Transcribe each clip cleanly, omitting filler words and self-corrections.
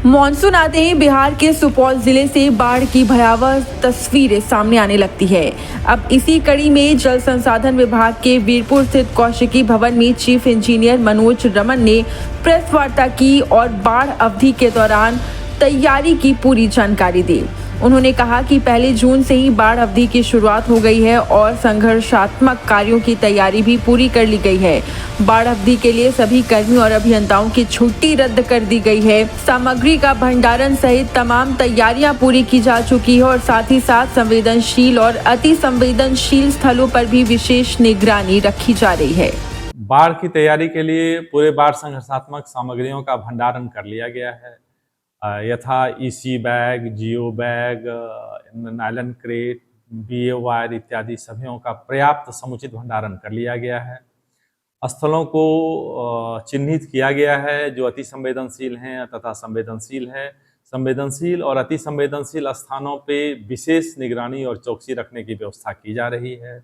Monsoon आते ही बिहार के सुपौल जिले से बाढ़ की भयावह तस्वीरें सामने आने लगती है। अब इसी कड़ी में जल संसाधन विभाग के वीरपुर स्थित कौशिकी भवन में चीफ इंजीनियर मनोज रमन ने प्रेस वार्ता की और बाढ़ अवधि के दौरान तैयारी की पूरी जानकारी दी। उन्होंने कहा कि पहले जून से ही बाढ़ अवधि की शुरुआत हो गई है और संघर्षात्मक कार्यों की तैयारी भी पूरी कर ली गई है। बाढ़ अवधि के लिए सभी कर्मियों और अभियंताओं की छुट्टी रद्द कर दी गई है। सामग्री का भंडारण सहित तमाम तैयारियां पूरी की जा चुकी है और साथ ही साथ संवेदनशील और अति संवेदनशील स्थलों पर भी विशेष निगरानी रखी जा रही है। बाढ़ की तैयारी के लिए पूरे बाढ़ संघर्षात्मक सामग्रियों का भंडारण कर लिया गया है। यथा ईसी बैग, जियो bag, nylon crate, BA wire इत्यादि सभीयों का पर्याप्त समुचित भंडारण कर लिया गया है। स्थलों को चिन्हित किया गया है जो अति संवेदनशील हैं तथा संवेदनशील है। संवेदनशील और अति संवेदनशील स्थानों पे विशेष निगरानी और चौकसी रखने की व्यवस्था की जा रही है।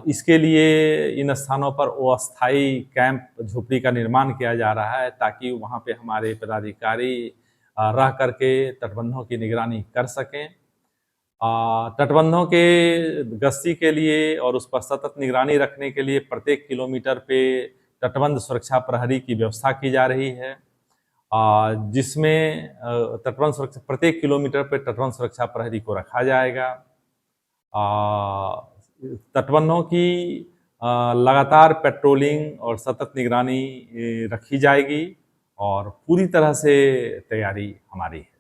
इसके लिए इन स्थानों पर अस्थायी कैंप झोपड़ी का निर्माण किया जा रहा है ताकि वहाँ पे हमारे पदाधिकारी रह करके तटबंधों की निगरानी कर सकें। तटबंधों के गश्ती के लिए और उस पर सतत निगरानी रखने के लिए प्रत्येक किलोमीटर पे तटबंध सुरक्षा प्रहरी की व्यवस्था की जा रही है, जिसमें तटबंध सुरक्षा प्रत्येक किलोमीटर पे तटबंध सुरक्षा प्रहरी को रखा जाएगा। तटबंधों की लगातार पेट्रोलिंग और सतत निगरानी रखी जाएगी और पूरी तरह से तैयारी हमारी है।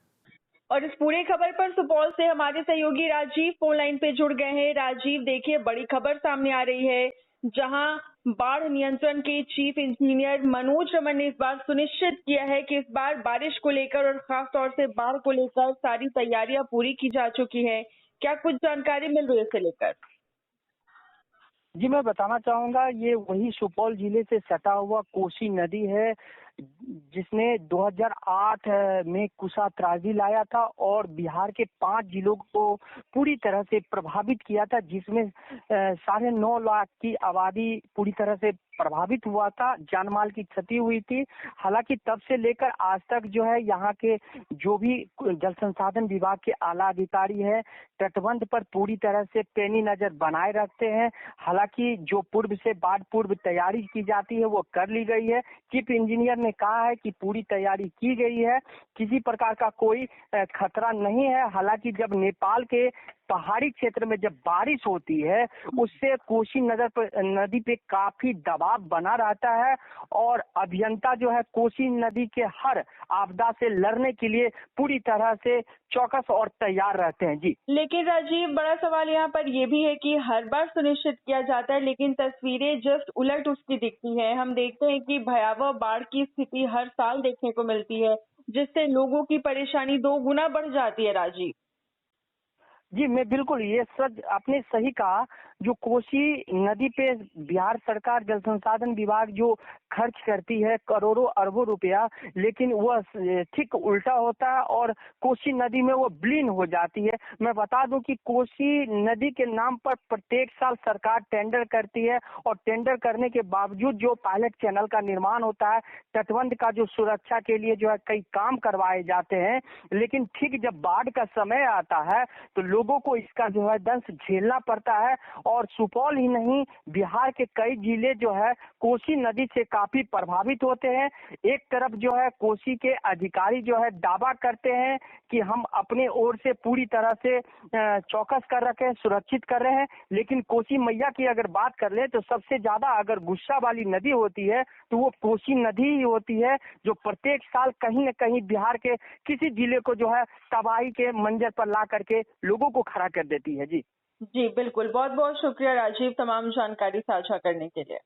और इस पूरी खबर पर सुपौल से हमारे सहयोगी राजीव फोन लाइन पे जुड़ गए हैं। राजीव, देखिए बड़ी खबर सामने आ रही है जहां बाढ़ नियंत्रण के चीफ इंजीनियर मनोज रमन ने इस बार सुनिश्चित किया है कि इस बार बारिश को लेकर और खास तौर से बाढ़ को लेकर सारी तैयारियां पूरी की जा चुकी है। क्या कुछ जानकारी मिल रही है इसे लेकर? जी, मैं बताना चाहूँगा, ये वही सुपौल जिले से सटा हुआ कोसी नदी है जिसने 2008 में कुशा त्रासदी लाया था और बिहार के 5 जिलों को पूरी तरह से प्रभावित किया था, जिसमें 9.5 लाख की आबादी पूरी तरह से प्रभावित हुआ था, जान माल की क्षति हुई थी। हालांकि तब से लेकर आज तक जो है यहाँ के जो भी जल संसाधन विभाग के आला अधिकारी हैं तटबंध पर पूरी तरह से पैनी नजर बनाए रखते हैं। हालांकि जो पूर्व से बाढ़ पूर्व तैयारी की जाती है वो कर ली गई है। चीफ इंजीनियर ने कहा है कि पूरी तैयारी की गई है, किसी प्रकार का कोई खतरा नहीं है। हालांकि जब नेपाल के पहाड़ी क्षेत्र में जब बारिश होती है उससे कोसी नदी पे काफी दबाव बना रहता है और अभियंता जो है कोसी नदी के हर आपदा से लड़ने के लिए पूरी तरह से चौकस और तैयार रहते हैं। जी, लेकिन राजीव, बड़ा सवाल यहाँ पर यह भी है कि हर बार सुनिश्चित किया जाता है लेकिन तस्वीरें जस्ट उलट उसकी दिखती है। हम देखते हैं कि भयावह बाढ़ की स्थिति हर साल देखने को मिलती है जिससे लोगों की परेशानी 2 गुना बढ़ जाती है। राजीव जी, मैं बिल्कुल, ये सच आपने सही कहा। जो कोसी नदी पे बिहार सरकार जल संसाधन विभाग जो खर्च करती है करोड़ों अरबों रुपया, लेकिन वह ठीक उल्टा होता है और कोसी नदी में वो विलीन हो जाती है। मैं बता दूं कि कोसी नदी के नाम पर प्रत्येक साल सरकार टेंडर करती है और टेंडर करने के बावजूद जो पायलट चैनल का निर्माण होता है, तटबंध का जो सुरक्षा के लिए जो है कई काम करवाए जाते हैं, लेकिन ठीक जब बाढ़ का समय आता है तो लोगों को इसका जो है दंश झेलना पड़ता है। और सुपौल ही नहीं, बिहार के कई जिले जो है कोसी नदी से काफी प्रभावित होते हैं। एक तरफ जो है कोसी के अधिकारी जो है दावा करते हैं कि हम अपने ओर से पूरी तरह से चौकस कर रखे हैं, सुरक्षित कर रहे हैं, लेकिन कोसी मैया की अगर बात कर ले तो सबसे ज्यादा अगर गुस्सा वाली नदी होती है तो वो कोसी नदी ही होती है, जो प्रत्येक साल कहीं न कहीं बिहार के किसी जिले को जो है तबाही के मंजर पर ला करके लोगों को खड़ा कर देती है। जी जी बिल्कुल, बहुत बहुत शुक्रिया राजीव तमाम जानकारी साझा करने के लिए।